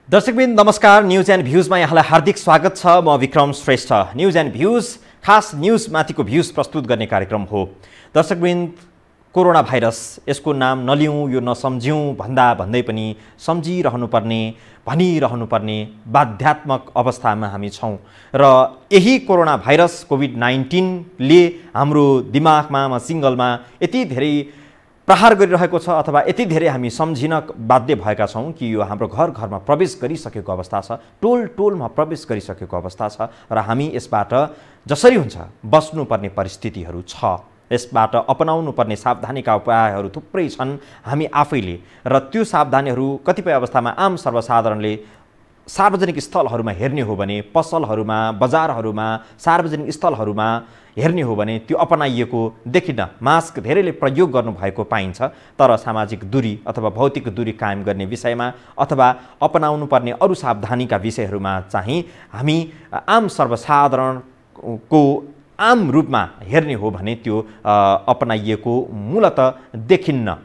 दर्शकबिन नमस्कार। News and भ्यूजमा यहाँलाई हार्दिक स्वागत छ। म Vikram Shrestha. News and views खास न्यूज माथिको भ्यूज प्रस्तुत गर्ने कार्यक्रम हो। दर्शकबिन कोरोना भाइरस, यसको नाम नलिउँ, यो नसम्झ्यौँ भन्दै पनि सम्झिरहनुपर्ने, भनिरहनुपर्ने बाध्यात्मक अवस्थामा हामी छौँ र यही कोरोना भाइरस कोभिड-19 ले हाम्रो दिमागमा मसिङ्गलमा यति धेरै प्रहार गरिरहेको छ अथवा यति धेरै हामी सम्झिन बाध्य भएका छौँ कि यो हाम्रो घर घरमा प्रवेश गरिसकेको अवस्था छ, टोल टोलमा प्रवेश गरिसकेको अवस्था छ र हामी यसबाट जसरी हुन्छ बस्नुपर्ने परिस्थितिहरू छ। यसबाट अपनाउनु पर्ने सावधानीका उपायहरू थुप्रै छन् हामी आफैले, र त्यो सावधानीहरू कतिपय अवस्थामा आम सर्वसाधारणले सार्वजनिक स्थलहरूमा हेर्ने हो भने, पसलहरूमा, बजारहरूमा, सार्वजनिक स्थलहरूमा हेर्ने हो भने त्यो अपनाइएको देखिन्न। मास्क धेरैले प्रयोग गर्नुभएको पाइन्छ, तर सामाजिक दूरी अथवा भौतिक दूरी कायम गर्ने विषयमा अथवा अपनाउनु पर्ने अरू सावधानीका विषयहरूमा चाहिँ हामी आम सर्वसाधारणको आम रूपमा हेर्ने हो भने त्यो अपनाइएको मूलतः देखिन्न।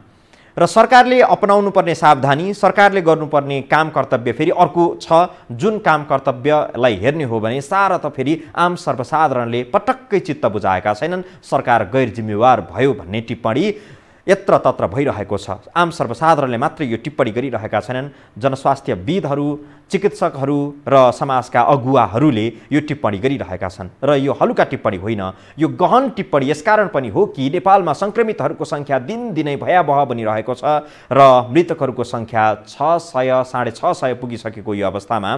र सरकारले अपनाउनु पर्ने सावधानी, सरकारले गर्नुपर्ने काम कर्तव्य फेरि अर्को छ। जुन काम कर्तव्यलाई हेर्ने हो भने सारा त फेरि आम सर्वसाधारणले पटक्कै चित्त बुझाएका छैनन्। सरकार गैर जिम्मेवार भयो भन्ने टिप्पणी यत्र तत्र भइरहेको छ। आम सर्वसाधारणले मात्र यो टिप्पणी गरिरहेका छैनन्, जनस्वास्थ्यविदहरू, चिकित्सकहरू र समाजका अगुवाहरूले यो टिप्पणी गरिरहेका छन्। र यो हलुका टिप्पणी होइन, यो गहन टिप्पणी यसकारण पनि हो कि नेपालमा सङ्क्रमितहरूको सङ्ख्या दिनदिनै भयावह बनिरहेको छ र मृतकहरूको सङ्ख्या 600 650 पुगिसकेको यो अवस्थामा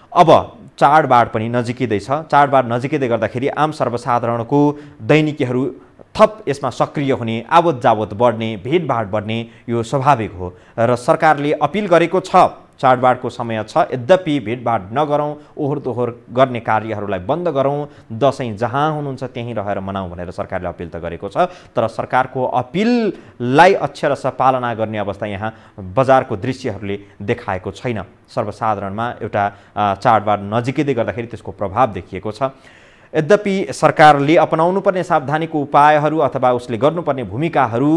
अब चाडबाड पनि नजिकिँदैछ। चाडबाड नजिकिँदै गर्दाखेरि आम सर्वसाधारणको दैनिकीहरू थप यसमा सक्रिय हुने, आवत जावत बढ्ने, भिडभाड बढ्ने यो स्वाभाविक हो र सरकारले अपिल गरेको छ। चाडबाडको समय छ, यद्यपि भिडभाड नगरौँ, ओहोर दोहोर गर्ने कार्यहरूलाई बन्द गरौँ, दसैँ जहाँ हुनुहुन्छ त्यहीँ रहेर मनाउँ भनेर सरकारले अपिल त गरेको छ। तर सरकारको अपिललाई अक्षरशः पालना गर्ने अवस्था यहाँ बजारको दृश्यहरूले देखाएको छैन। सर्वसाधारणमा एउटा चाडबाड नजिकिँदै गर्दाखेरि त्यसको प्रभाव देखिएको छ। यद्यपि सरकारले अपनाउनु पर्ने सावधानीको उपायहरू अथवा उसले गर्नुपर्ने भूमिकाहरू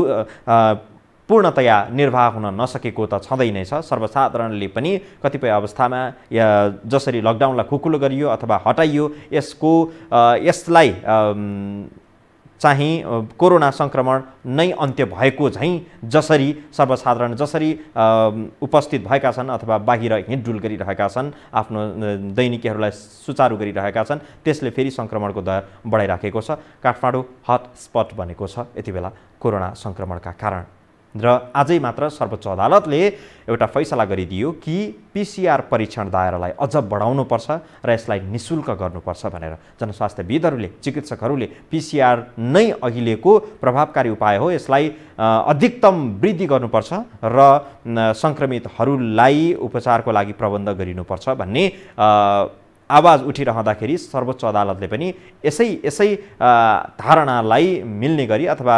पूर्णतया निर्वाह हुन नसकेको त छँदै नै छ। सर्वसाधारणले पनि कतिपय अवस्थामा जसरी लकडाउनलाई खुकुलो गरियो अथवा हटाइयो, यसलाई चाहिँ कोरोना सङ्क्रमण नै अन्त्य भएको झैँ जसरी सर्वसाधारण जसरी उपस्थित भएका छन् अथवा बाहिर हिँडडुल गरिरहेका छन्, आफ्नो दैनिकीहरूलाई सुचारू गरिरहेका छन्, त्यसले फेरि सङ्क्रमणको दर बढाइराखेको छ। काठमाडौँ हटस्पट बनेको छ यति बेला कोरोना सङ्क्रमणका कारण। र आजै मात्र सर्वोच्च अदालतले एउटा फैसला गरिदियो कि PCR परीक्षण दायरालाई अझ बढाउनुपर्छ र यसलाई निःशुल्क गर्नुपर्छ भनेर। जनस्वास्थ्यविदहरूले, चिकित्सकहरूले PCR नै अहिलेको प्रभावकारी उपाय हो, यसलाई अधिकतम वृद्धि गर्नुपर्छ र सङ्क्रमितहरूलाई उपचारको लागि प्रबन्ध गरिनुपर्छ भन्ने आवाज उठिरहँदाखेरि सर्वोच्च अदालतले पनि यसै धारणालाई मिल्ने गरी अथवा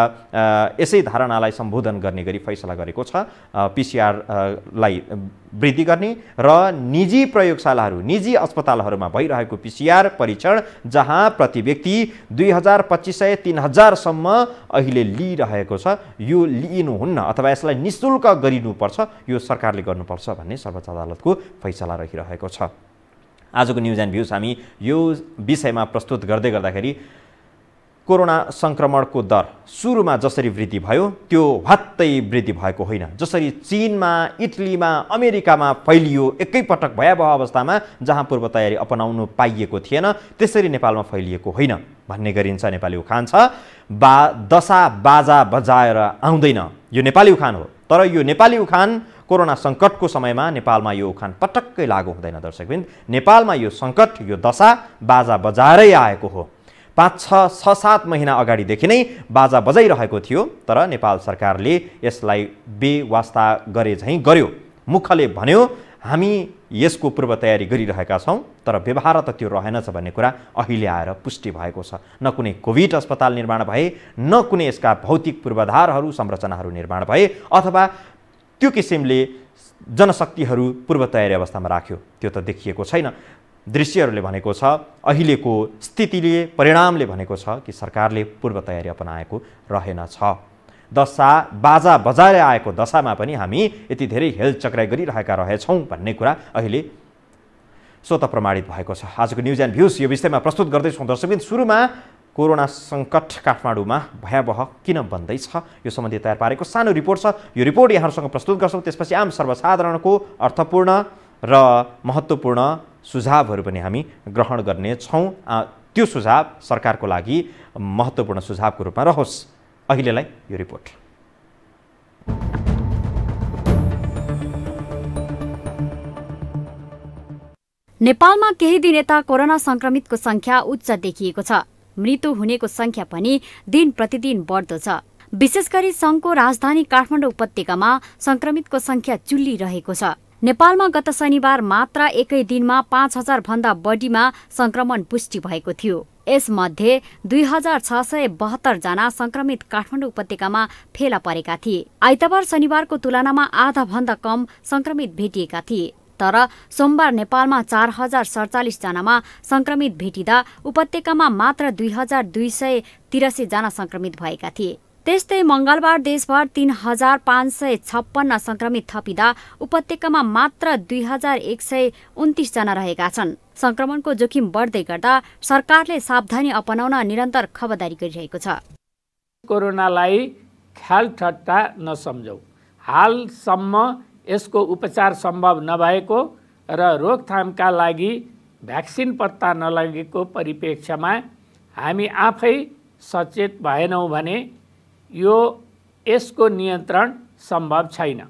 यसै धारणालाई सम्बोधन गर्ने गरी फैसला गरेको छ। PCR लाई वृद्धि गर्ने र निजी प्रयोगशालाहरू, निजी अस्पतालहरूमा भइरहेको PCR परीक्षण जहाँ प्रति व्यक्ति 2500 3000 सम्म अहिले लिइरहेको छ, यो लिइनुहुन्न अथवा यसलाई निःशुल्क गरिनुपर्छ, यो सरकारले गर्नुपर्छ भन्ने सर्वोच्च अदालतको फैसला रहिरहेको छ। आजको न्युज एन्ड भ्यूज हामी यो विषयमा प्रस्तुत गर्दाखेरि कोरोना सङ्क्रमणको दर सुरुमा जसरी वृद्धि भयो त्यो हत्तै वृद्धि भएको होइन। जसरी चीनमा, इटलीमा, अमेरिकामा फैलियो एकैपटक भयावह अवस्थामा जहाँ पूर्व तयारी अपनाउनु पाइएको थिएन, त्यसरी नेपालमा फैलिएको होइन भन्ने गरिन्छ। नेपाली उखान छ, दशा बाजा बजाएर आउँदैन, यो नेपाली उखान हो। तर यो नेपाली उखान कोरोना सङ्कटको समयमा नेपालमा यो उखान पटक्कै लागू हुँदैन। दर्शकबिन, नेपालमा यो सङ्कट, यो दशा बाजा बजाएरै आएको हो। 5-6-7 महिना अगाडिदेखि नै बाजा बजाइरहेको थियो, तर नेपाल सरकारले यसलाई बेवास्ता गरे झैँ गर्यो। मुखले भन्यो हामी यसको पूर्व तयारी गरिरहेका छौँ, तर व्यवहार त त्यो रहेनछ भन्ने कुरा अहिले आएर पुष्टि भएको छ। न कुनै कोभिड अस्पताल निर्माण भए, न कुनै यसका भौतिक पूर्वाधारहरू, संरचनाहरू निर्माण भए, अथवा त्यो किसिमले जनशक्तिहरू पूर्व तयारी अवस्थामा राख्यो, त्यो त देखिएको छैन। दृश्यहरूले भनेको छ, अहिलेको स्थितिले, परिणामले भनेको छ कि सरकारले पूर्व तयारी अपनाएको रहेनछ। बाजा बजाएर आएको दशामा पनि हामी यति धेरै हेलचक्राइ गरिरहेका रहेछौँ भन्ने कुरा अहिले स्वतः प्रमाणित भएको छ। आजको न्युज एन्ड भ्युज यो विषयमा प्रस्तुत गर्दैछौँ। दर्शकबिन, सुरुमा कोरोना सङ्कट काठमाडौँमा भयावह किन बन्दैछ यो सम्बन्धी तयार पारेको सानो रिपोर्ट छ। यो रिपोर्ट यहाँहरूसँग प्रस्तुत गर्छौँ। त्यसपछि आम सर्वसाधारणको अर्थपूर्ण र महत्त्वपूर्ण सुझावहरू पनि हामी ग्रहण गर्नेछौँ। त्यो सुझाव सरकारको लागि महत्त्वपूर्ण सुझावको रूपमा रहोस्। अहिलेलाई यो रिपोर्ट। नेपालमा केही दिन यता कोरोना संक्रमितको संख्या उच्च देखिएको छ। मृत्यु हुनेको संख्या पनि दिन प्रतिदिन बढ्दो छ। विशेष गरी संघको राजधानी काठमाडौँ उपत्यकामा संक्रमितको संख्या चुल्लिरहेको छ। नेपालमा गत शनिबार मात्र एकै दिनमा 5000 भन्दा बढीमा संक्रमण पुष्टि भएको थियो। यसमध्ये 2672 जना संक्रमित काठमाडौँ उपत्यकामा फेला परेका थिए। आइतबार शनिबारको तुलनामा आधा भन्दा कम संक्रमित भेटिएका थिए। तर सोमबार नेपालमा 4047 जनामा संक्रमित भेटिँदा उपत्यकामा मात्र 2283 जना संक्रमित भएका थिए। त्यस्तै मंगलबार देशभर 3556 संक्रमित थपिँदा उपत्यकामा मात्र 2129 जना रहेका छन्। संक्रमणको जोखिम बढ्दै गर्दा सरकारले सावधानी अपनाउन निरन्तर खबरदारी गरिरहेको छ। कोरोनालाई ख्याल ठट्टा नसम्झौ। हालसम्म यसको उपचार सम्भव नभएको र रोकथामका लागि भ्याक्सिन पत्ता नलगेको परिप्रेक्ष्यमा हामी आफै सचेत भएनौँ भने यसको नियन्त्रण सम्भव छैन।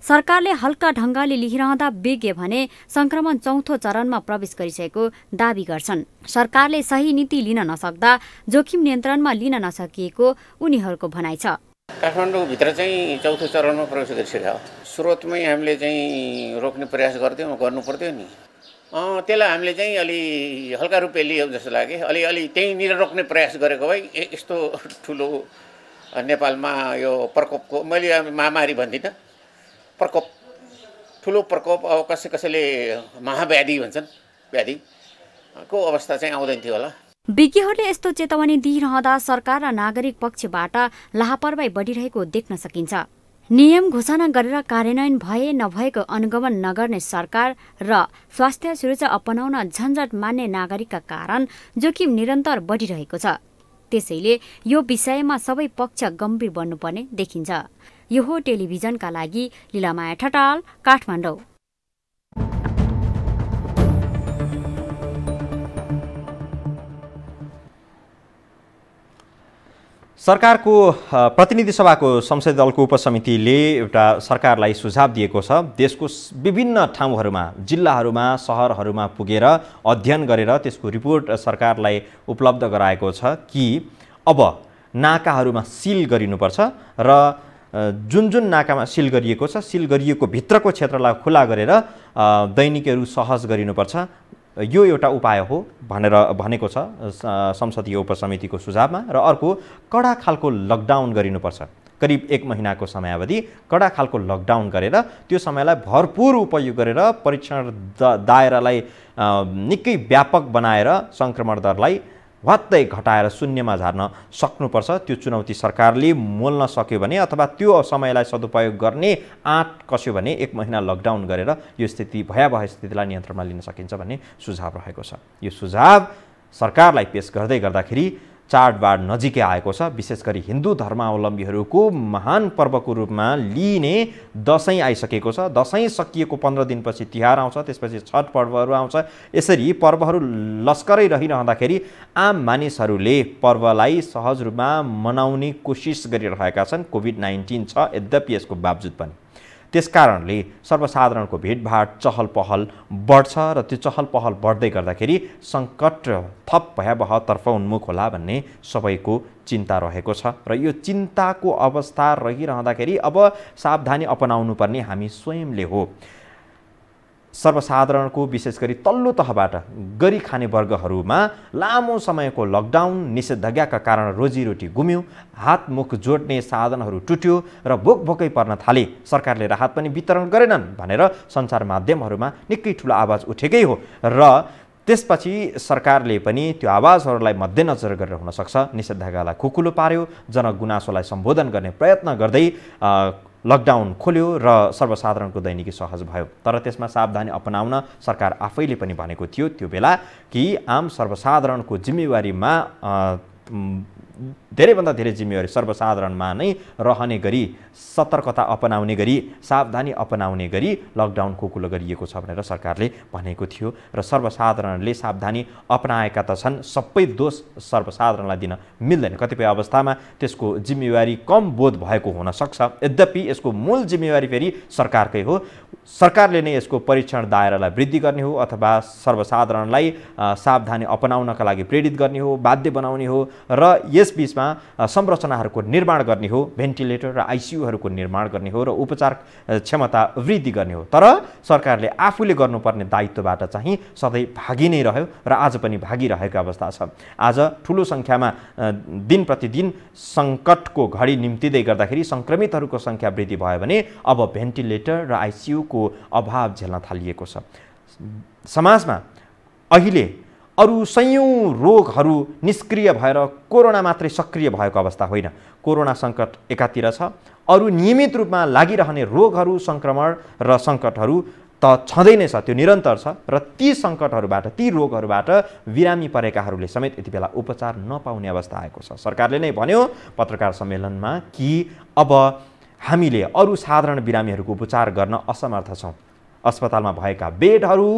सरकारले हल्का ढङ्गले लिइरहँदा विज्ञ भने संक्रमण चौथो चरणमा प्रवेश गरिसकेको दावी गर्छन्। सरकारले सही नीति लिन नसक्दा जोखिम नियन्त्रणमा लिन नसकिएको उनीहरूको भनाइ छ। काठमाडौँभित्र चाहिँ चौथो चरणमा प्रवेश गरिसक्यो। सुरुवातमै हामीले चाहिँ रोक्ने प्रयास गर्नु पर्थ्यो नि। त्यसलाई हामीले चाहिँ अलि हल्का रूपले लियौँ जस्तो लाग्यो। अलि त्यहीँनिर रोक्ने प्रयास गरेको भए यस्तो ठुलो नेपालमा यो प्रकोपको, मैले महामारी भन्दिनँ, प्रकोप, ठुलो प्रकोप, अब कसैले महाव्याधि भन्छन्, व्याधिको अवस्था चाहिँ आउँदैन थियो होला। विज्ञहरूले यस्तो चेतावनी दिइरहँदा सरकार र नागरिक पक्षबाट लापरवाही बढिरहेको देख्न सकिन्छ। नियम घोषणा गरेर कार्यान्वयन भए नभएको अनुगमन नगर्ने सरकार र स्वास्थ्य सुरक्षा अपनाउन झन्झट मान्ने नागरिकका कारण जोखिम निरन्तर बढिरहेको छ। त्यसैले यो विषयमा सबै पक्ष गम्भीर बन्नुपर्ने देखिन्छ। यो हो टेलिभिजनका लागि लीलामाया ठटाल, काठमाडौँ। सरकारको प्रतिनिधि सभाको संसदीय दलको उपसमितिले एउटा सरकारलाई सुझाव दिएको छ। देशको विभिन्न ठाउँहरूमा, जिल्लाहरूमा, सहरहरूमा पुगेर अध्ययन गरेर त्यसको रिपोर्ट सरकारलाई उपलब्ध गराएको छ कि अब नाकाहरूमा सिल गरिनुपर्छ र जुन नाकामा सिल गरिएको छ, सिल गरिएको भित्रको क्षेत्रलाई खुला गरेर दैनिकहरू सहज गरिनुपर्छ। यो एउटा उपाय हो भनेर भनेको छ संसदीय उपसमितिको सुझावमा। र अर्को, कडा खालको लकडाउन गरिनुपर्छ। करिब 1 महिनाको समयावधि कडा खालको लकडाउन गरेर त्यो समयलाई भरपूर उपयोग गरेर परीक्षण दायरालाई निकै व्यापक बनाएर संक्रमण दरलाई भत्तै घटाएर शून्यमा झार्न सक्नुपर्छ। त्यो चुनौती सरकारले मोल्न सक्यो भने अथवा त्यो समयलाई सदुपयोग गर्ने आँट कस्यो भने 1 महिना लकडाउन गरेर यो स्थिति, भयावह स्थितिलाई नियन्त्रणमा लिन सकिन्छ भन्ने सुझाव रहेको छ। यो सुझाव सरकारलाई पेश गर्दै गर्दाखेरि चाडबाड नजिकै आएको छ। विशेष गरी हिन्दू धर्मावलम्बीहरूको महान पर्वको रूपमा लिइने दशैँ आइसकेको छ। दशैँ सकिएको 15 दिनपछि तिहार आउँछ, त्यसपछि छठ पर्वहरू आउँछ। यसरी पर्वहरू लस्करै रहिरहँदाखेरि आम मानिसहरूले पर्वलाई सहज रूपमा मनाउने कोसिस गरिरहेका छन्। कोभिड-19 छ यद्यपि यसको बावजुद पनि। त्यसकारणले सर्वसाधारणको भेटभाट, चहल पहल बढ्छ र त्यो चहल पहल बढ्दै गर्दाखेरि सङ्कट थप भयावहतर्फ उन्मुख होला भन्ने सबैको चिन्ता रहेको छ। र यो चिन्ताको अवस्था रहिरहँदाखेरि अब सावधानी अपनाउनु पर्ने हामी स्वयंले हो। सर्वसाधारणको विशेष गरी तल्लो तहबाट गरी खाने वर्गहरूमा लामो समयको लकडाउन, निषेधाज्ञाका कारण रोजीरोटी गुम्यो, हात मुख जोड्ने साधनहरू टुट्यो र भोकै पर्न थाले। सरकारले राहत पनि वितरण गरेनन् भनेर सञ्चार माध्यमहरूमा निकै ठुलो आवाज उठेकै हो। र त्यसपछि सरकारले पनि त्यो आवाजहरूलाई मध्यनजर गरेर हुनसक्छ निषेधाज्ञालाई खुकुलो पार्यो, जनगुनासोलाई सम्बोधन गर्ने प्रयत्न गर्दै लकडाउन खोल्यो र सर्वसाधारणको दैनिकी सहज भयो। तर त्यसमा सावधानी अपनाउन सरकार आफैले पनि भनेको थियो त्यो बेला कि आम सर्वसाधारणको जिम्मेवारीमा धेरैभन्दा धेरै जिम्मेवारी सर्वसाधारणमा नै रहने गरी सतर्कता अपनाउने गरी सावधानी अपनाउने गरी लकडाउन खुकुलो गरिएको छ भनेर सरकारले भनेको थियो र सर्वसाधारणले सावधानी अपनाएका त छन्, सबै दोष सर्वसाधारणलाई दिन मिल्दैन। कतिपय अवस्थामा त्यसको जिम्मेवारी कम बोध भएको हुनसक्छ। यद्यपि यसको मूल जिम्मेवारी फेरि सरकारकै हो। सरकारले नै यसको परीक्षण दायरालाई वृद्धि गर्ने हो अथवा सर्वसाधारणलाई सावधानी अपनाउनका लागि प्रेरित गर्ने हो, बाध्य बनाउने हो र यस बीचमा संरचनाहरूको निर्माण गर्ने हो, भेन्टिलेटर र आइसियुहरूको निर्माण गर्ने हो र उपचार क्षमता वृद्धि गर्ने हो। तर सरकारले आफूले गर्नुपर्ने दायित्वबाट चाहिँ सधैँ भागी नै रह्यो र आज पनि भागिरहेको अवस्था छ। आज ठुलो सङ्ख्यामा दिन प्रतिदिन सङ्कटको घडी निम्तिँदै गर्दाखेरि सङ्क्रमितहरूको सङ्ख्या वृद्धि भयो भने अब भेन्टिलेटर र आइसियुको अभाव झेल्न थालिएको छ। समाजमा अहिले अरू सयौं रोगहरू निष्क्रिय भएर कोरोना मात्रै सक्रिय भएको अवस्था होइन। कोरोना सङ्कट एकातिर छ, अरू नियमित रूपमा लागिरहने रोगहरू, सङ्क्रमण र सङ्कटहरू त छँदै नै छ, त्यो निरन्तर छ र ती सङ्कटहरूबाट, ती रोगहरूबाट बिरामी परेकाहरूले समेत यति बेला उपचार नपाउने अवस्था आएको छ। सरकारले नै भन्यो पत्रकार सम्मेलनमा कि अब हामीले अरू साधारण बिरामीहरूको उपचार गर्न असमर्थ छौँ। अस्पतालमा भएका बेडहरू,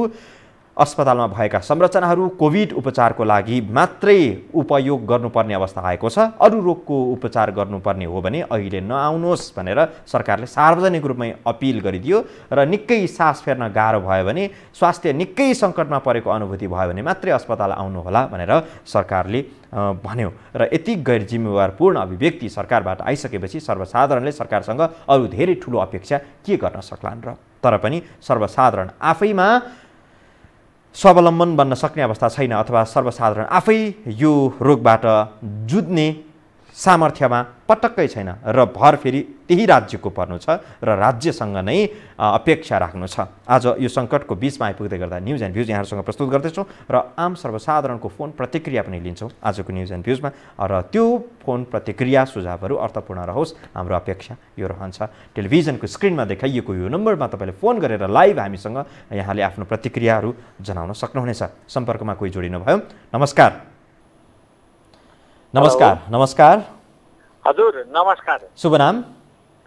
अस्पतालमा भएका संरचनाहरू कोभिड उपचारको लागि मात्रै उपयोग गर्नुपर्ने अवस्था आएको छ। अरू रोगको उपचार गर्नुपर्ने हो भने अहिले नआउनुहोस् भनेर सरकारले सार्वजनिक रूपमै अपिल गरिदियो र निकै सास फेर्न गाह्रो भयो भने, स्वास्थ्य निकै सङ्कटमा परेको अनुभूति भयो भने मात्रै अस्पताल आउनुहोला भनेर सरकारले भन्यो र यति गैर जिम्मेवारपूर्ण अभिव्यक्ति सरकारबाट आइसकेपछि सर्वसाधारणले सरकारसँग अरू धेरै ठुलो अपेक्षा के गर्न सक्लान् र? तर पनि सर्वसाधारण आफैमा स्वावलम्बन बन्न सक्ने अवस्था छैन अथवा सर्वसाधारण आफै यो रोगबाट जुझ्ने सामर्थ्यमा पटक्कै छैन र भर फेरि त्यही राज्यको पर्नु छ र राज्यसँग नै अपेक्षा राख्नु छ। आज यो सङ्कटको बीचमा आइपुग्दै गर्दा न्युज एन्ड भ्युज यहाँहरूसँग प्रस्तुत गर्दैछौँ र आम सर्वसाधारणको फोन प्रतिक्रिया पनि लिन्छौँ आजको न्युज एन्ड भ्युजमा र त्यो फोन प्रतिक्रिया सुझावहरू अर्थपूर्ण रहोस्, हाम्रो अपेक्षा यो रहन्छ। टेलिभिजनको स्क्रिनमा देखाइएको यो नम्बरमा तपाईँले फोन गरेर लाइभ हामीसँग यहाँले आफ्नो प्रतिक्रियाहरू जनाउन सक्नुहुनेछ। सम्पर्कमा कोही जोडिनुभयो। नमस्कार। नमस्कार। नमस्कार हजुर, नमस्कार। शुभ नाम?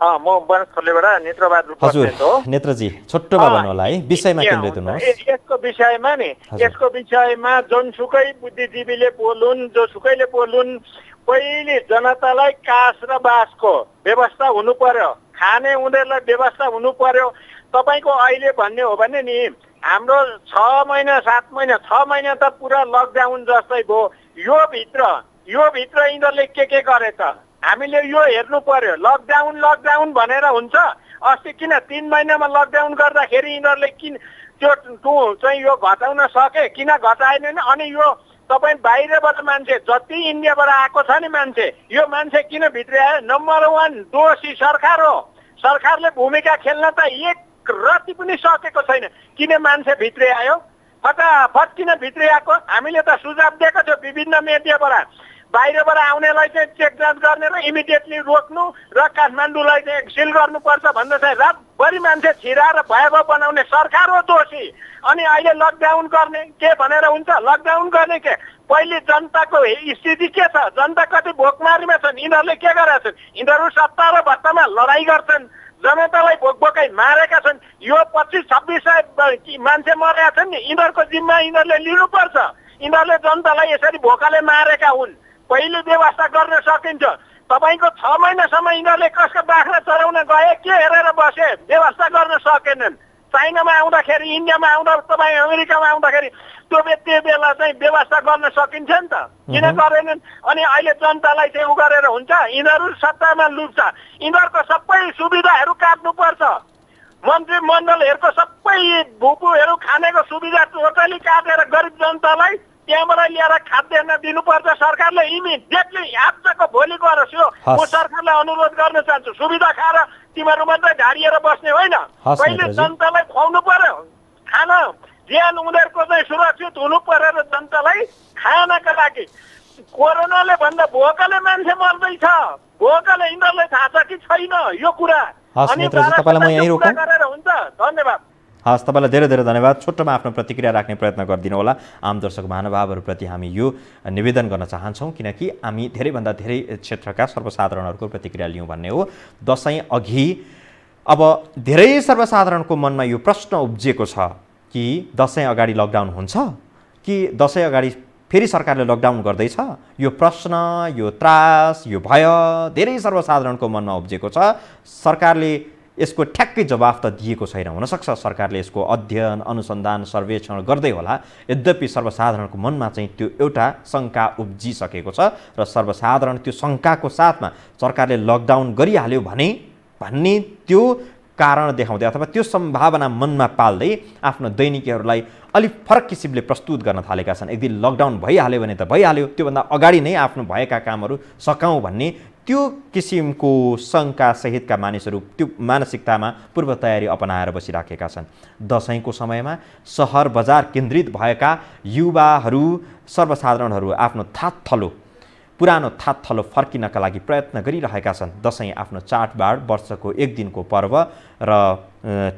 म बनस्थलीबाट नेत्रबहादुर हजुर नेत्रजी, छोटोमा भन्नु होला है, विषयमा केन्द्रित हुनुहोस्। यसको विषयमा नि, यसको विषयमा जुनसुकै बुद्धिजीवीले बोलुन्, जोसुकैले बोलुन्, पहिले जनतालाई कास र बासको व्यवस्था हुनु पर्यो, खाने उनीहरूलाई व्यवस्था हुनु पर्यो। तपाईँको अहिले भन्ने हो भने नि हाम्रो 6 महिना 7 महिना 6 महिना त पुरा लकडाउन जस्तै भयो। यो भित्र यिनीहरूले के गरे त हामीले यो हेर्नु पर्यो। लकडाउन भनेर हुन्छ? अस्ति किन 3 महिनामा लकडाउन गर्दाखेरि यिनीहरूले किन त्यो चाहिँ यो घटाउन सके, किन घटाएन? अनि यो तपाईँ बाहिरबाट मान्छे जति इन्डियाबाट आएको छ नि मान्छे, यो मान्छे किन भित्र आयो? नम्बर 1 दोषी सरकार हो। सरकारले भूमिका खेल्न त एक रति पनि सकेको छैन। किन मान्छे भित्रै आयो? फटाफट किन भित्रै आएको? हामीले त सुझाव दिएको थियो विभिन्न मिडियाबाट, बाहिरबाट आउनेलाई चाहिँ चेक जाँच गर्ने र इमिडिएटली रोक्नु र काठमाडौँलाई चाहिँ सिल गर्नुपर्छ भन्दा चाहिँ रातभरि मान्छे छिराएर भयावह बनाउने सरकार हो दोषी। अनि अहिले लकडाउन गर्ने के भनेर हुन्छ? लकडाउन गर्ने के? पहिले जनताको स्थिति के छ? जनता कति भोकमारीमा छन्? यिनीहरूले के गरेका छन्? यिनीहरू सत्ता र भत्तामा लडाइँ गर्छन्, जनतालाई भोकभोकै मारेका छन्। यो 25-26 सय मान्छे मरेका छन् नि, यिनीहरूको जिम्मा यिनीहरूले लिनुपर्छ। यिनीहरूले जनतालाई यसरी भोकाले मारेका हुन्। पहिले व्यवस्था गर्न सकिन्छ। तपाईँको 6 महिनासम्म यिनीहरूले कसका बाख्रा चराउन गए, के हेरेर बसे? व्यवस्था गर्न सकेनन्। चाइनामा आउँदाखेरि, इन्डियामा आउँदा, तपाईँ अमेरिकामा आउँदाखेरि त्यो बेला चाहिँ व्यवस्था गर्न सकिन्छ नि त, किन गरेनन्? अनि अहिले जनतालाई चाहिँ उ गरेर हुन्छ? यिनीहरू सत्तामा लुट्छ, यिनीहरूको सबै सुविधाहरू काट्नुपर्छ। मन्त्रीमण्डलहरूको सबै भुपुहरू खानेको सुविधा टोटली काटेर गरिब जनतालाई त्यहाँबाट ल्याएर खाद्यान्न दिनुपर्छ। सरकारले इमिडिएटली आजको भोलि गरोस्। यो म सरकारलाई अनुरोध गर्न चाहन्छु। सुविधा खाएर तिमीहरू मात्रै ढाडिएर बस्ने होइन, पहिले जनतालाई खुवाउनु पर्यो। खाना ज्यान उनीहरूको चाहिँ सुरक्षित हुनु पर्यो र जनतालाई खानका लागि। कोरोनाले भन्दा भोकले मान्छे मर्दैछ, भोकले यिनीहरूलाई थाहा छ कि छैन यो कुरा? हस् नेत्रजी, तपाईँलाई म यहीँ रोकौँ। हुन्छ, धन्यवाद। हस्, तपाईँलाई धेरै धेरै धन्यवाद। छोटोमा आफ्नो प्रतिक्रिया राख्ने प्रयत्न गरिदिनु होला। आम दर्शक महानुभावहरूप्रति हामी यो निवेदन गर्न चाहन्छौँ, किनकि हामी धेरैभन्दा धेरै क्षेत्रका सर्वसाधारणहरूको प्रतिक्रिया लियौँ भन्ने हो। दसैँ अघि अब धेरै सर्वसाधारणको मनमा यो प्रश्न उब्जिएको छ कि दसैँ अगाडि लकडाउन हुन्छ कि दसैँ अगाडि फेरि सरकारले लकडाउन गर्दैछ। यो प्रश्न, यो त्रास, यो भय धेरै सर्वसाधारणको मनमा उब्जिएको छ। सरकारले यसको ठ्याक्कै जवाफ त दिएको छैन। हुनसक्छ सरकारले यसको अध्ययन, अनुसन्धान, सर्वेक्षण गर्दै होला। यद्यपि सर्वसाधारणको मनमा चाहिँ त्यो एउटा शङ्का उब्जिसकेको छ र सर्वसाधारण त्यो शङ्काको साथमा सरकारले लकडाउन गरिहाल्यो भन्ने त्यो कारण देखाउँदै अथवा त्यो सम्भावना मनमा पाल्दै आफ्नो दैनिकीहरूलाई अलिक फरक किसिमले प्रस्तुत गर्न थालेका छन्। एक दिन लकडाउन भइहाल्यो भने त भइहाल्यो, त्योभन्दा अगाडि नै आफ्नो भएका कामहरू सकाउँ भन्ने त्यो किसिमको शङ्का सहितका मानिसहरू त्यो मानसिकतामा पूर्व तयारी अपनाएर बसिराखेका छन्। दसैँको समयमा सहर बजार केन्द्रित भएका युवाहरू, सर्वसाधारणहरू आफ्नो पुरानो थातथलो फर्किनका लागि प्रयत्न गरिरहेका छन्। दसैँ आफ्नो चाडबाड, वर्षको एक दिनको पर्व र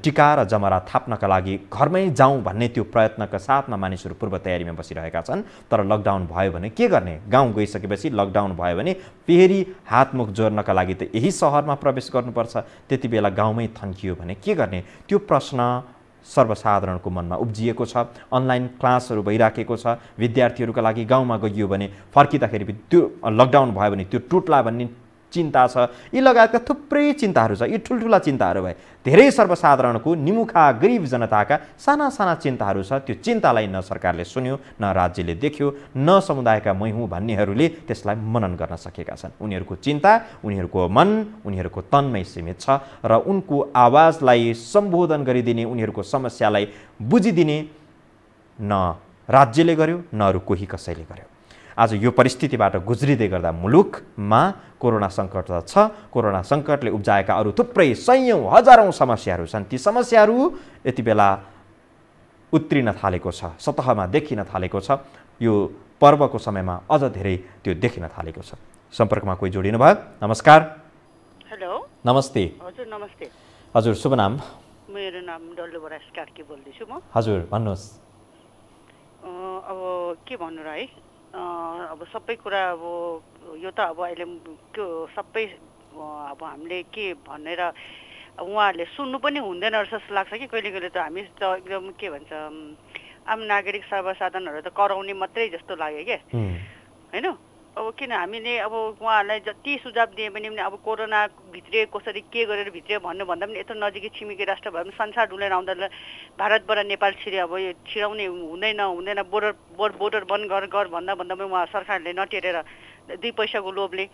टिका र जमरा थाप्नका लागि घरमै जाउँ भन्ने त्यो प्रयत्नका साथमा मानिसहरू पूर्व तयारीमा बसिरहेका छन्। तर लकडाउन भयो भने के गर्ने? गाउँ गइसकेपछि लकडाउन भयो भने फेरि हातमुख जोड्नका लागि त यही सहरमा प्रवेश गर्नुपर्छ। त्यति बेला गाउँमै थन्कियो भने के गर्ने? त्यो प्रश्न सर्वसाधारणको मनमा उब्जिएको छ। अनलाइन क्लासहरू भइराखेको छ। विद्यार्थीहरूका लागि गाउँमा गइयो भने फर्किँदाखेरि त्यो लकडाउन भयो भने त्यो टुट्ला भन्ने चिन्ता छ। यी लगायतका थुप्रै चिन्ताहरू छ। यी ठुल्ठुला चिन्ताहरू भए धेरै सर्वसाधारणको, निमुखा गरिब जनताका साना साना चिन्ताहरू छ। त्यो चिन्तालाई न सरकारले सुन्यो, न राज्यले देख्यो, न समुदायका मै हुँ भन्नेहरूले त्यसलाई मनन गर्न सकेका छन्। उनीहरूको चिन्ता, उनीहरूको मन, उनीहरूको तनमै सीमित छ र उनको आवाजलाई सम्बोधन गरिदिने, उनीहरूको समस्यालाई बुझिदिने न राज्यले गर्यो, न अरू कोही कसैले गर्यो। आज यो परिस्थितिबाट गुज्रिँदै गर्दा मुलुकमा कोरोना सङ्कट त छ। कोरोना सङ्कटले उब्जाएका अरू थुप्रै सयौँ हजारौँ समस्याहरू छन्। ती समस्याहरू यति बेला उत्रिन थालेको छ, सतहमा देखिन थालेको छ। यो पर्वको समयमा अझ धेरै त्यो देखिन थालेको छ। सम्पर्कमा कोही जोडिनु भयो? नमस्कार। हेलो, नमस्ते। हजुर नमस्ते। हजुर शुभ नाम? मेरो नाम डल्लो बरास कार्की बोल्दैछु म। हजुर भन्नुहोस्। अब के भन्नु र है, अब सबै कुरा अब यो त अब अहिले त्यो सबै अब हामीले के भनेर उहाँहरूले सुन्नु पनि हुँदैन रहेछ जस्तो लाग्छ कि कहिले कहिले त हामी त एकदम के भन्छ आम नागरिक सर्वसाधारणहरू त कराउने मात्रै जस्तो लाग्यो क्या, होइन? अब किन हामीले अब उहाँहरूलाई जति सुझाव दिए पनि अब कोरोना भित्रिए कसरी के गरेर भित्रियो भन्नुभन्दा पनि यत्रो नजिकै छिमेकी राष्ट्र भए पनि संसार डुलेर आउँदा भारतबाट नेपाल छिरे अब यो छिराउने हुँदैन बोर्डर बन्द गर भन्दा पनि उहाँ सरकारले नटेरेर 2 पैसाको लोभले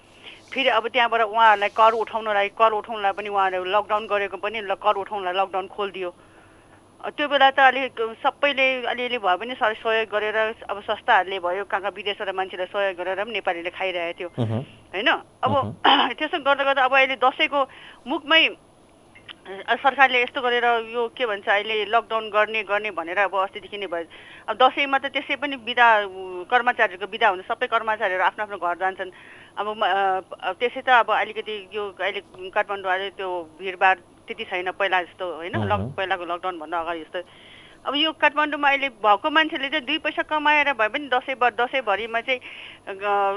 फेरि अब त्यहाँबाट उहाँहरूलाई कर उठाउनलाई पनि उहाँहरूले लकडाउन गरेको पनि कर उठाउनलाई लकडाउन खोलिदियो। त्यो बेला त अलिक सबैले अलिअलि भए पनि सहयोग गरेर अब संस्थाहरूले भयो, कहाँ विदेशबाट मान्छेलाई सहयोग गरेर पनि नेपालीले खाइरहेको थियो, होइन? अब त्यसो गर्दा गर्दा अब अहिले दसैँको मुखमै सरकारले यस्तो गरेर यो के भन्छ अहिले लकडाउन गर्ने भनेर अब अस्तिदेखि नै भयो। अब दसैँमा त त्यसै पनि बिदा, कर्मचारीहरूको बिदा हुन्छ, सबै कर्मचारीहरू आफ्नो आफ्नो घर जान्छन्। अब त्यसै त अब अलिकति यो अहिले काठमाडौँ अहिले त्यो भिडभाड त्यति छैन पहिला जस्तो, होइन? पहिलाको लकडाउनभन्दा अगाडि जस्तो। अब यो काठमाडौँमा अहिले भएको मान्छेले चाहिँ 2 पैसा कमाएर भए पनि दसैँभरिमा चाहिँ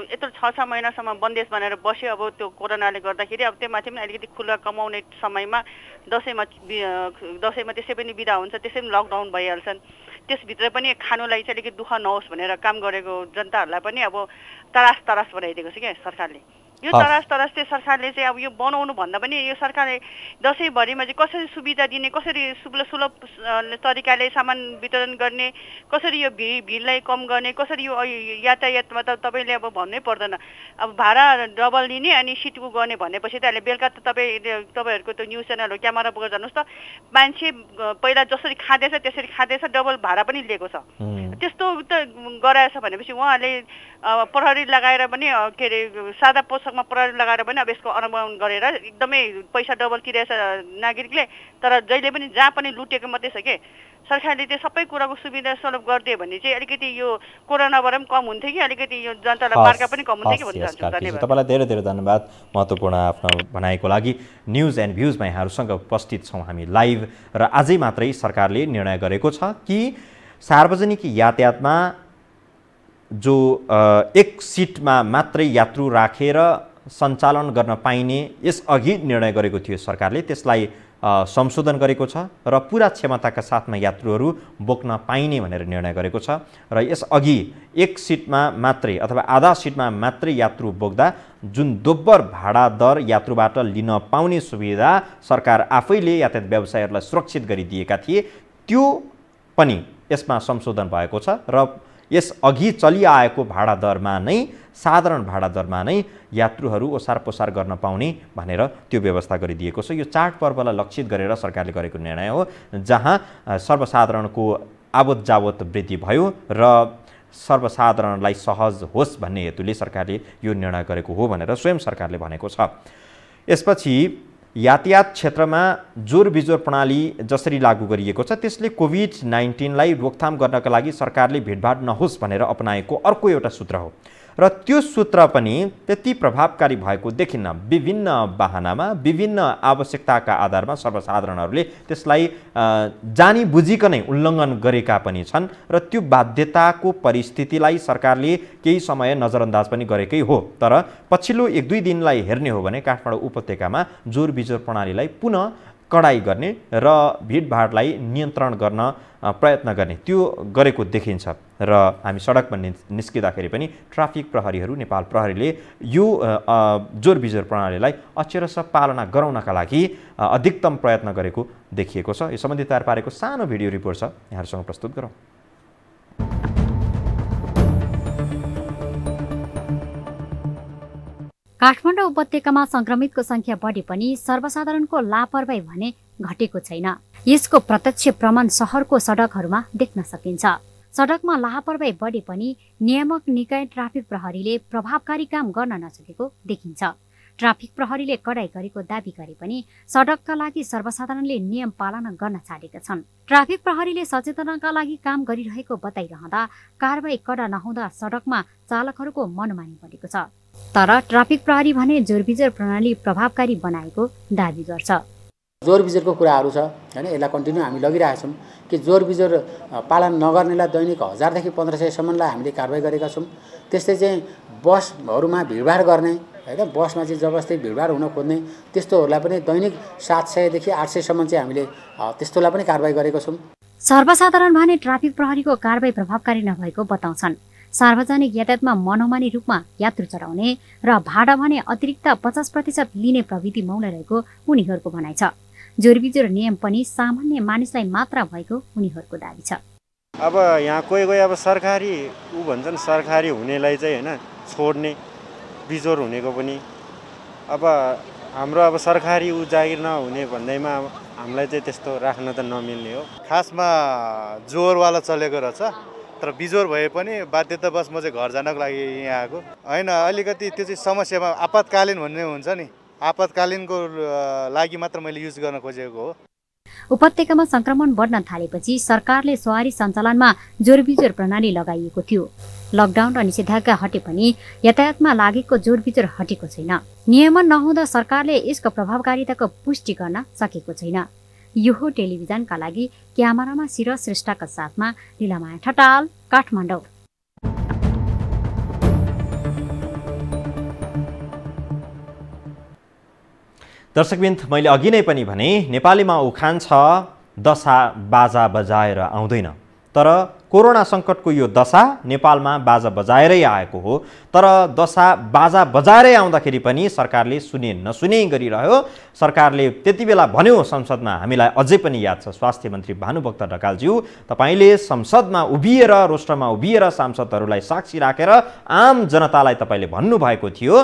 यत्रो 6 महिनासम्म बन्देज बनाएर बस्यो। अब त्यो कोरोनाले गर्दाखेरि अब त्यो माथि पनि अलिकति खुला कमाउने समयमा दसैँमा त्यसै पनि बिदा हुन्छ, त्यसै पनि लकडाउन भइहाल्छन्। त्यसभित्र पनि खानुलाई चाहिँ अलिकति दुःख नहोस् भनेर काम गरेको जनताहरूलाई पनि अब तरास बनाइदिएको छ क्या सरकारले। यो तरास चाहिँ सरकारले चाहिँ अब यो बनाउनु भन्दा पनि यो सरकारले दसैँभरिमा चाहिँ कसरी सुविधा दिने, कसरी सुलभ तरिकाले सामान वितरण गर्ने, कसरी यो भिडलाई कम गर्ने, कसरी यो यातायातमा त तपाईँले अब भन्नै पर्दैन। अब भाडा डबल लिने अनि सिटको गर्ने भनेपछि त अहिले बेलुका त तपाईँहरूको त्यो न्युज च्यानलहरू क्यामेरा बोकेर जानुहोस् त, मान्छे पहिला जसरी खाँदैछ त्यसरी खाँदैछ, डबल भाडा पनि लिएको छ। त्यस्तो त गराएछ भनेपछि उहाँले प्रहरी लगाएर पनि के अरे सादा पोसाकमा प्रहरी लगाएर पनि अब यसको अनुगमन गरेर एकदमै पैसा डबल तिरेछ नागरिकले। तर जहिले पनि जहाँ पनि लुटेको मात्रै छ के, सरकारले त्यो सबै कुराको सुविधा सुलभ गरिदियो भने चाहिँ अलिकति यो कोरोनाबाट पनि कम हुन्थ्यो कि अलिकति यो जनतालाई मार्का पनि कम हुन्थ्यो कि भन्न चाहन्छु। धन्यवाद। तपाईँलाई धेरै धेरै धन्यवाद महत्त्वपूर्ण आफ्नो भनाइको लागि। न्युज एन्ड भ्युजमा यहाँहरूसँग उपस्थित छौँ हामी लाइभ र आजै मात्रै सरकारले निर्णय गरेको छ कि सार्वजनिक यातायातमा जो एक सिटमा मात्रै यात्रु राखेर सञ्चालन गर्न पाइने यसअघि निर्णय गरेको थियो सरकारले, त्यसलाई संशोधन गरेको छ र पुरा क्षमताका साथमा यात्रुहरू बोक्न पाइने भनेर निर्णय गरेको छ। र यसअघि एक सिटमा मात्रै अथवा आधा सिटमा मात्रै यात्रु बोक्दा जुन दोब्बर भाडा दर यात्रुबाट लिन पाउने सुविधा सरकार आफैले यातायात व्यवसायीहरूलाई सुरक्षित गरिदिएका थिए, त्यो पनि यसमा संशोधन भएको छ र यसअघि चलिआएको भाडा दरमा नै साधारण भाडा दरमा नै यात्रुहरू ओसार पोसार गर्न पाउने भनेर त्यो व्यवस्था गरिदिएको छ। यो चाडपर्वलाई लक्षित गरेर सरकारले गरेको निर्णय हो, जहाँ सर्वसाधारणको आवत जावत वृद्धि भयो र सर्वसाधारणलाई सहज होस् भन्ने हेतुले सरकारले यो निर्णय गरेको हो भनेर स्वयं सरकारले भनेको छ। यसपछि यातायात क्षेत्रमा जोर बिजोर प्रणाली जसरी लागू गरिएको छ त्यसले कोभिड-19लाई रोकथाम गर्नका लागि सरकारले भिडभाड नहोस् भनेर अपनाएको अर्को एउटा सूत्र हो र त्यो सूत्र पनि त्यति प्रभावकारी भएको देखिन्न। विभिन्न बहानामा विभिन्न आवश्यकताका आधारमा सर्वसाधारणहरूले त्यसलाई जानी बुझिकनै उल्लङ्घन गरेका पनि छन् र त्यो बाध्यताको परिस्थितिलाई सरकारले केही समय नजरअन्दाज पनि गरेकै हो। तर पछिल्लो 1-2 दिनलाई हेर्ने हो भने काठमाडौँ उपत्यकामा जोर बिजोर प्रणालीलाई पुनः कडाई गर्ने र भिडभाडलाई नियन्त्रण गर्न प्रयत्न गर्ने त्यो गरेको देखिन्छ। र हामी सडकमा निस्किँदाखेरि पनि ट्राफिक प्रहरीहरू नेपाल प्रहरीले यो जोर बिजोर प्रणालीलाई अक्षरशः पालना गराउनका लागि अधिकतम प्रयत्न गरेको देखिएको छ। यो सम्बन्धी तयार पारेको सानो भिडियो रिपोर्ट छ, यहाँहरूसँग प्रस्तुत गरौँ। काठमाडौँ उपत्यकामा संक्रमितको संख्या बढे पनि सर्वसाधारणको लापरवाही भने घटेको छैन। यसको प्रत्यक्ष प्रमाण शहरको सडकहरूमा देख्न सकिन्छ। सडकमा लापरवाही बढे पनि नियामक निकाय ट्राफिक प्रहरीले प्रभावकारी काम गर्न नसकेको देखिन्छ। ट्राफिक प्रहरीले कडाई गरेको दाबी गरे पनि सडकका लागि सर्वसाधारणले नियम पालना गर्न छाडेका छन्। ट्राफिक प्रहरीले सचेतनाका लागि काम गरिरहेको बताइरहँदा कारबाही कडा नहुँदा सडकमा चालकहरूको मनमानी बढेको छ। तर ट्राफिक प्रहरी भने जोरबिजोर प्रणाली प्रभावकारी बनाएको दाबी गर्छ। जोरबिजोरको कुराहरू छ हैन, यसलाई कन्टिन्यू हामी लगिरहेका छौँ कि जोरबिजोर पालन नगर्नेलाई दैनिक 1000 देखि 1500 सम्मलाई हामीले कारबाही गरेका छौँ। त्यस्तै चाहिँ बसहरूमा भिडभाड गर्ने हैन, बसमा चाहिँ जबरजस्ती भिडभाड हुन खोज्ने त्यस्तोहरूलाई पनि दैनिक 700 देखि 800 सम्म चाहिँ हामीले त्यस्तोलाई पनि कारबाही गरेका छौँ। सर्वसाधारण भने ट्राफिक प्रहरीको कारबाही प्रभावकारी नभएको बताउँछन्। सार्वजनिक यातायातमा मनोमानी रूपमा यात्रु चढाउने र भाडा भने अतिरिक्त 50% लिने प्रवृत्ति मौला रहेको उनीहरूको भनाइ छ। जोरबिजोर नियम पनि सामान्य मानिसलाई मात्र भएको उनीहरूको दाबी छ। अब यहाँ कोही अब सरकारी भन्छन् सरकारी हुनेलाई चाहिँ हैन छोड्ने, बिजोर हुनेको पनि अब हाम्रो अब सरकारी जागिर नहुने भन्दैमा हामीलाई चाहिँ त्यस्तो राख्न त नमिल्ने हो। खासमा जोरवाला चलेको रहेछ, तर बिजोर भए पनि बाध्यतावश म चाहिँ घर जानको लागि यहाँ आएको होइन। अलिकति त्यो चाहिँ समस्यामा आपतकालीन भन्ने हुन्छ नि, आपतकालीनको लागि मात्र मैले युज गर्न खोजेको हो। उपत्यकामा संक्रमण बढ्न थालेपछि सरकारले सवारी सञ्चालनमा जोरबिजोर प्रणाली लगाइएको थियो। लकडाउन र निषेधाज्ञा हटे पनि यातायातमा लागेको जोरबिजोर हटेको छैन। नियमन नहुँदा सरकारले यसको प्रभावकारिताको पुष्टि गर्न सकेको छैन। यो हो टेलिभिजनका लागि क्यामेरामा शिर श्रेष्ठका साथमा लीलामाया ठटाल, काठमाडौँ। दर्शकबिन्द, मैले अघि नै पनि भने नेपालीमा उखान छ दशा बाजा बजाएर आउँदैन। तर कोरोना सङ्कटको यो दशा नेपालमा बाजा बजाएरै आएको हो। तर दशा बाजा बजाएरै आउँदाखेरि पनि सरकारले सुने नसुने गरिरह्यो। सरकारले त्यति बेला भन्यो संसदमा, हामीलाई अझै पनि याद छ, स्वास्थ्य मन्त्री भानुभक्त ढकालज्यू तपाईँले संसदमा उभिएर रोस्टरमा उभिएर सांसदहरूलाई साक्षी राखेर आम जनतालाई तपाईँले भन्नुभएको थियो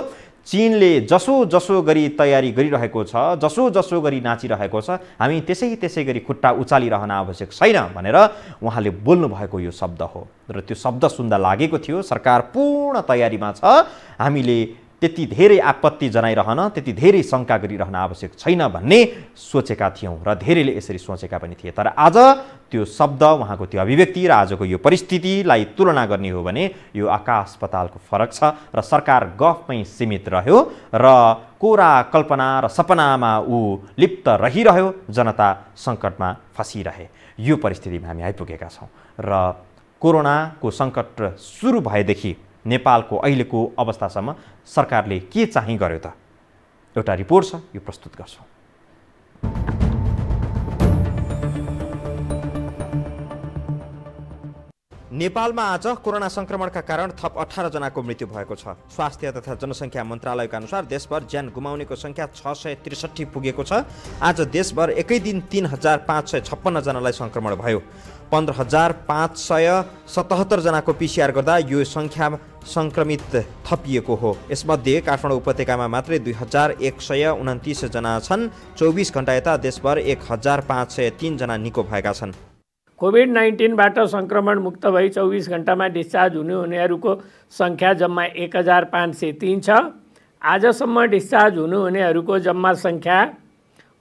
चीनले जसो जसो गरी तयारी गरिरहेको छ, जसो जसो गरी नाचिरहेको छ, हामी त्यसै गरी खुट्टा उचालिरहन आवश्यक छैन भनेर उहाँले बोल्नु भएको यो शब्द हो। र त्यो शब्द सुन्दा लागेको थियो सरकार पूर्ण तयारीमा छ, हामीले त्यति धेरै आपत्ति जनाइरहन, त्यति धेरै शङ्का गरिरहन आवश्यक छैन भन्ने सोचेका थियौँ र धेरैले यसरी सोचेका पनि थिए। तर आज त्यो शब्द, उहाँको त्यो अभिव्यक्ति र आजको यो परिस्थितिलाई तुलना गर्ने हो भने यो आकाश पातालको फरक छ र सरकार गफमै सीमित रह्यो र कोरा कल्पना र सपनामा ऊ लिप्त रहिरह्यो, जनता सङ्कटमा फसिरहे। यो परिस्थितिमा हामी आइपुगेका छौँ र कोरोनाको सङ्कट सुरु भएदेखि नेपालको अहिलेको अवस्थासम्म सरकारले के चाहिँ गर्यो त? एउटा रिपोर्ट छ, यो प्रस्तुत गर्छौँ। नेपालमा आज कोरोना संक्रमणका कारण थप 18 जनाको मृत्यु भएको छ। स्वास्थ्य तथा जनसङ्ख्या मन्त्रालयका अनुसार देशभर ज्यान गुमाउनेको सङ्ख्या 663 पुगेको छ। आज देशभर एकै दिन 3556 जनालाई संक्रमण भयो। 15577 जनाको PCR गर्दा यो सङ्ख्या संक्रमित थपिएको हो। यसमध्ये काठमाडौँ उपत्यकामा मात्रै 2129 जना छन्। 24 घण्टा यता देशभर 1503 जना निको भएका छन्। कोभिड-19बाट संक्रमण मुक्त भई 24 घण्टामा डिस्चार्ज हुनेहरूको सङ्ख्या जम्मा 1503 छ। आजसम्म डिस्चार्ज हुनेहरूको जम्मा सङ्ख्या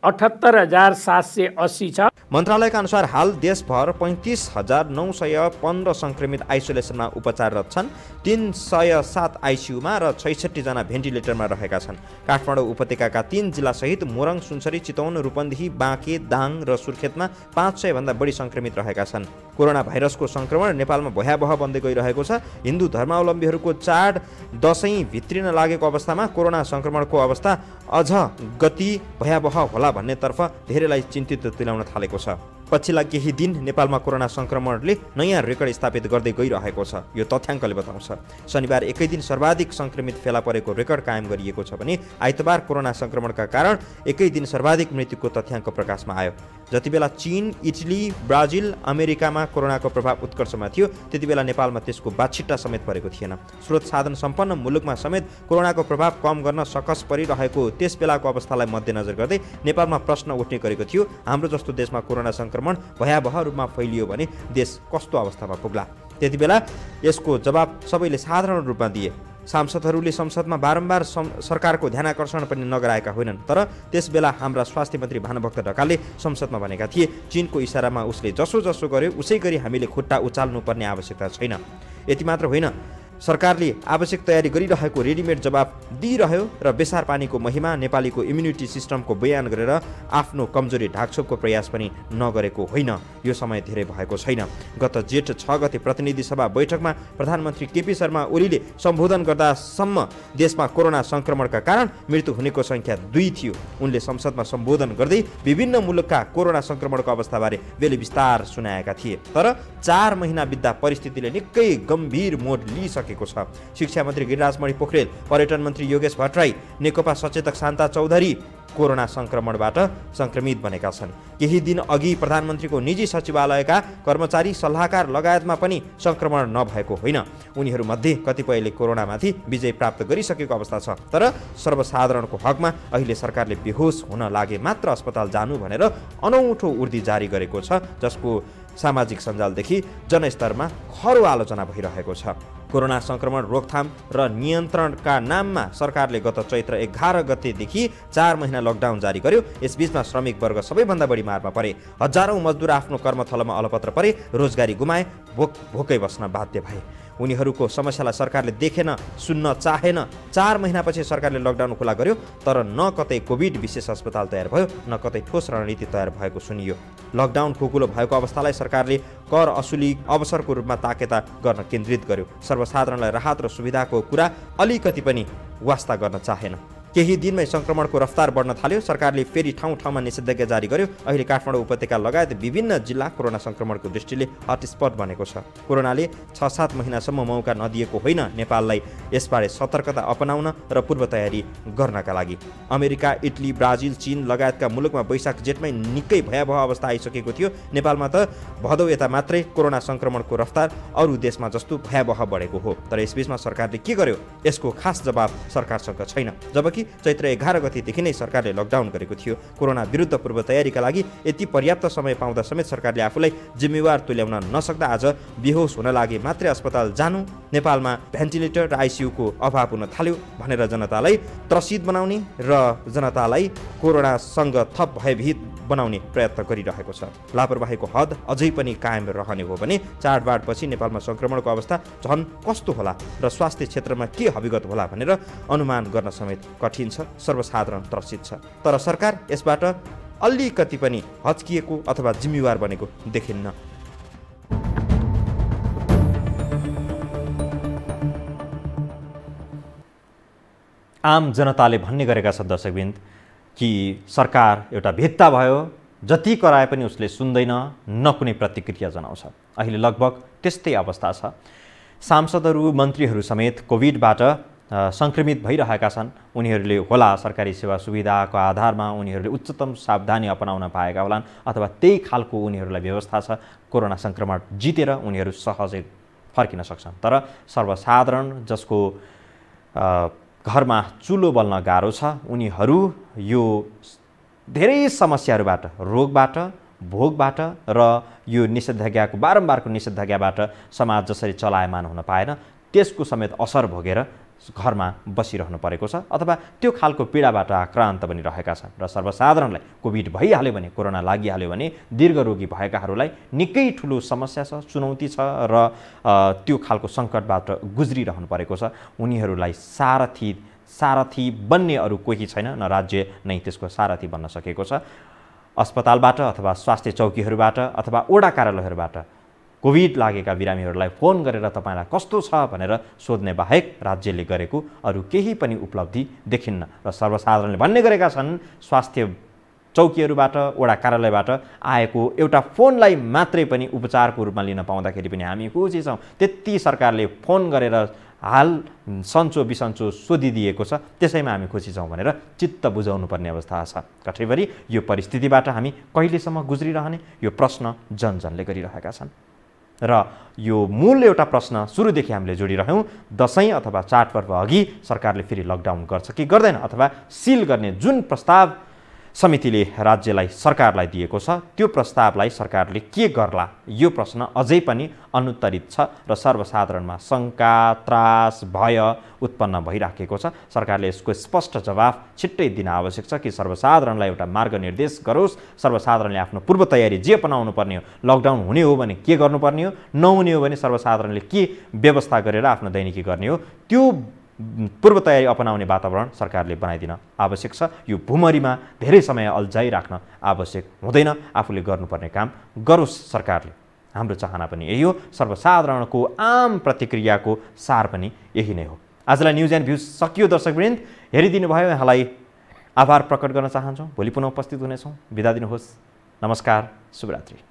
78780 छ। मन्त्रालयका अनुसार हाल देशभर 35915 संक्रमित आइसोलेसनमा उपचाररत छन्। 307 आइसियुमा र 66 जना भेन्टिलेटरमा रहेका छन्। काठमाडौँ उपत्यकाका 3 जिल्लासहित मोरङ, सुनसरी, चितवन, रूपन्देही, बाँके, दाङ र सुर्खेतमा 500 भन्दा बढी संक्रमित रहेका छन्। कोरोना भाइरसको संक्रमण नेपालमा भयावह बन्दै गइरहेको छ। हिन्दू धर्मावलम्बीहरूको चाड दशैं भित्रिन लागेको अवस्थामा कोरोना संक्रमणको अवस्था अझ गति भयावह होला भन्नेतर्फ धेरैलाई चिन्तित तुल्याउन थालेको छ। पछिल्ला केही दिन नेपालमा कोरोना संक्रमणले नयाँ रेकर्ड स्थापित गर्दै गइरहेको छ। यो तथ्याङ्कले बताउँछ। शनिबार एकै दिन सर्वाधिक संक्रमित फेला परेको रेकर्ड कायम गरिएको छ भने आइतबार कोरोना संक्रमणका कारण एकै दिन सर्वाधिक मृत्युको तथ्याङ्क प्रकाशमा आयो। जतिबेला चीन, इटली, ब्राजिल, अमेरिकामा कोरोनाको प्रभाव उत्कर्षमा थियो, त्यतिबेला नेपालमा त्यसको बाछिट्टा समेत परेको थिएन। स्रोत साधन सम्पन्न मुलुकमा समेत कोरोनाको प्रभाव कम गर्न सकस परिरहेको त्यस बेलाको अवस्थालाई मध्यनजर गर्दै नेपालमा प्रश्न उठ्ने गरेको थियो, हाम्रो जस्तो देशमा कोरोना संक्रमण भयावह रूपमा फैलियो भने देश कस्तो अवस्थामा पुग्ला? त्यतिबेला यसको जवाब सबैले साधारण रूपमा दिए। सांसदहरूले संसदमा बारम्बार सरकारको ध्यानाकर्षण पनि नगराएका होइनन्। तर त्यसबेला हाम्रा स्वास्थ्य मन्त्री भानुभक्त ढकालले संसदमा भनेका थिए, चीनको इसारामा उसले जसो जसो गर्यो उसै गरी हामीले खुट्टा उचाल्नुपर्ने आवश्यकता छैन। यति मात्र होइन, सरकारले आवश्यक तयारी गरिरहेको रेडिमेड जवाब दिइरह्यो र बेसार पानीको महिमा नेपालीको इम्युनिटी सिस्टमको बयान गरेर आफ्नो कमजोरी ढाकछोपको प्रयास पनि नगरेको होइन। यो समय धेरै भएको छैन। गत जेठ 6 गते प्रतिनिधि सभा बैठकमा प्रधानमन्त्री केपी शर्मा ओलीले सम्बोधन गर्दासम्म देशमा कोरोना संक्रमणका कारण मृत्यु हुनेको सङ्ख्या 2 थियो। उनले संसदमा सम्बोधन गर्दै विभिन्न मुलुकका कोरोना संक्रमणको अवस्थाबारे बेले विस्तार सुनाएका थिए। तर 4 महिना बित्दा परिस्थितिले निकै गम्भीर मोड लिइसके छ। शिक्षा मन्त्री गिरिराजमणि पोखरेल, पर्यटन मन्त्री योगेश भट्टराई, नेकपा सचेतक शान्ता चौधरी कोरोना संक्रमणबाट संक्रमित बनेका छन्। केही दिन अघि प्रधानमन्त्रीको निजी सचिवालयका कर्मचारी, सल्लाहकार लगायतमा पनि संक्रमण नभएको होइन। उनीहरूमध्ये कतिपयले कोरोनामाथि विजय प्राप्त गरिसकेको अवस्था छ। तर सर्वसाधारणको हकमा अहिले सरकारले बेहोस हुन लागे मात्र अस्पताल जानु भनेर अनौठो उर्दी जारी गरेको छ, जसको सामाजिक सञ्जालदेखि जनस्तरमा खरो आलोचना भइरहेको छ। कोरोना संक्रमण रोकथाम र नियन्त्रणका नाममा सरकारले गत चैत्र 11 गतेदेखि 4 महिना लकडाउन जारी गर्यो। यसबीचमा श्रमिक वर्ग सबैभन्दा बढी मारमा परे। हजारौं मजदुर आफ्नो कर्मथलोमा अलपत्र परे, रोजगारी गुमाए, भोकै बस्न बाध्य भए। उनीहरूको समस्यालाई सरकारले देखेन, सुन्न चाहेन। 4 महिनापछि सरकारले लकडाउन खुला गर्यो, तर न कतै कोभिड विशेष अस्पताल तयार भयो, न कतै ठोस रणनीति तयार भएको सुनियो। लकडाउन खुकुलो भएको अवस्थालाई सरकारले कर असुली अवसरको रूपमा ताकेता गर्न केन्द्रित गर्यो। सर्वसाधारणलाई राहत र सुविधाको कुरा अलिकति पनि वास्ता गर्न चाहेन। केही दिनमै संक्रमणको रफ्तार बढ्न थाल्यो। सरकारले फेरि ठाउँ ठाउँमा निषेधाज्ञा जारी गर्यो। अहिले काठमाडौँ उपत्यका लगायत विभिन्न जिल्ला कोरोना संक्रमणको दृष्टिले हटस्पट बनेको छ। कोरोनाले 6-7 महिनासम्म मौका नदिएको होइन नेपाललाई यसबारे सतर्कता अपनाउन र पूर्व तयारी गर्नका लागि। अमेरिका, इटली, ब्राजिल, चीन लगायतका मुलुकमा वैशाख जेठमै निकै भयावह अवस्था आइसकेको थियो। नेपालमा त भदौ यता मात्रै कोरोना संक्रमणको रफ्तार अरू देशमा जस्तो भयावह बढेको हो। तर यसबीचमा सरकारले के गर्यो यसको खास जवाब सरकारसँग छैन। जबकि चैत्र 11 गतेदेखि नै सरकारले लकडाउन गरेको थियो। कोरोना विरुद्ध पूर्व तयारीका लागि यति पर्याप्त समय पाउँदा समेत सरकारले आफूलाई जिम्मेवार तुल्याउन नसक्दा आज बेहोस हुन लागे मात्रै अस्पताल जानु, नेपालमा भेन्टिलेटर र आइसियुको अभाव हुन थाल्यो भनेर जनतालाई त्रसित बनाउने र जनतालाई कोरोनासँग थप भयभीत बनाउने प्रयत्न गरिरहेको छ। लापरवाहीको हद अझै पनि कायम रहने हो भने चाडबाडपछि नेपालमा संक्रमणको अवस्था झन् कस्तो होला र स्वास्थ्य क्षेत्रमा के हविगत होला भनेर अनुमान गर्न समेत कठिन छ। सर्वसाधारण त्रसित छ। तर सरकार यसबाट अलिकति पनि हच्किएको अथवा जिम्मेवार बनेको देखिन्न। आम जनताले भन्ने गरेका छन् दर्शकवृन्द कि सरकार एउटा भेत्ता भयो, जति कराए पनि उसले सुन्दैन, न कुनै प्रतिक्रिया जनाउँछ। अहिले लगभग त्यस्तै अवस्था छ। सांसदहरू, मन्त्रीहरू समेत कोभिडबाट संक्रमित भइरहेका छन्। उनीहरूले होला सरकारी सेवा सुविधाको आधारमा उनीहरूले उच्चतम सावधानी अपनाउन पाएका होलान् अथवा त्यही खालको उनीहरूलाई व्यवस्था छ। कोरोना संक्रमण जितेर उनीहरू सहजै फर्किन सक्छन्। तर सर्वसाधारण जसको घरमा चुलो बल्न गाह्रो छ उनीहरू यो धेरै समस्याहरूबाट, रोगबाट, भोगबाट र यो निषेधाज्ञाको बारम्बारको निषेधाज्ञाबाट समाज जसरी चलायमान हुन पाएन त्यसको समेत असर भोगेर घरमा बसिरहनु परेको छ अथवा त्यो खालको पीडाबाट आक्रान्त पनि रहेका छन्। र सर्वसाधारणलाई कोभिड भइहाल्यो भने, कोरोना लागिहाल्यो भने दीर्घरोगी भएकाहरूलाई निकै ठुलो समस्या छ, चुनौती छ र त्यो खालको सङ्कटबाट गुज्रिरहनु परेको छ। उनीहरूलाई सारथी बन्ने अरू कोही छैन, न राज्य नै त्यसको सारथी बन्न सकेको छ। अस्पतालबाट अथवा स्वास्थ्य चौकीहरूबाट अथवा वडा कार्यालयहरूबाट कोभिड लागेका बिरामीहरूलाई फोन गरेर तपाईँलाई कस्तो छ भनेर सोध्ने बाहेक राज्यले गरेको अरू केही पनि उपलब्धि देखिन्न। र सर्वसाधारणले भन्ने गरेका छन् स्वास्थ्य चौकीहरूबाट, वडा कार्यालयबाट आएको एउटा फोनलाई मात्रै पनि उपचारको रूपमा लिन पाउँदाखेरि पनि हामी खुसी छौँ। त्यति सरकारले फोन गरेर हाल सन्चो बिसन्चो सोधिदिएको छ, त्यसैमा हामी खुसी छौँ भनेर चित्त बुझाउनु पर्ने अवस्था छ। कठैभरि यो परिस्थितिबाट हामी कहिलेसम्म गुज्रिरहने यो प्रश्न जनजनले गरिरहेका छन्। र यो मूल एउटा प्रश्न सुरुदेखि हामीले जोडिरह्यौँ, दसैँ अथवा चाडपर्व अघि सरकारले फेरि लकडाउन गर्छ कि गर्दैन अथवा सिल गर्ने जुन प्रस्ताव समितिले राज्यलाई, सरकारलाई दिएको छ त्यो प्रस्तावलाई सरकारले के गर्ला यो प्रश्न अझै पनि अनुत्तरित छ र सर्वसाधारणमा शङ्का, त्रास, भय उत्पन्न भइराखेको छ। सरकारले यसको स्पष्ट जवाफ छिट्टै दिन आवश्यक छ कि सर्वसाधारणलाई एउटा मार्गनिर्देश गरोस्, सर्वसाधारणले आफ्नो पूर्व तयारी जे अपनाउनु पर्ने हो, लकडाउन हुने हो भने के गर्नुपर्ने हो, नहुने हो भने सर्वसाधारणले के व्यवस्था गरेर आफ्नो दैनिकी गर्ने हो, त्यो पूर्व तयारी अपनाउने वातावरण सरकारले बनाइदिन आवश्यक छ। यो भुमरीमा धेरै समय अल्झाइराख्न आवश्यक हुँदैन। आफूले गर्नुपर्ने काम गरोस् सरकारले। हाम्रो चाहना पनि यही हो। सर्वसाधारणको आम प्रतिक्रियाको सार पनि यही नै हो। आजलाई न्युज एन्ड भ्युज सकियो। दर्शकवृन्द हेरिदिनु भयो, यहाँलाई आभार प्रकट गर्न चाहन्छौँ। भोलि पुनः उपस्थित हुनेछौँ। बिदा दिनुहोस्। नमस्कार, शुभरात्रि।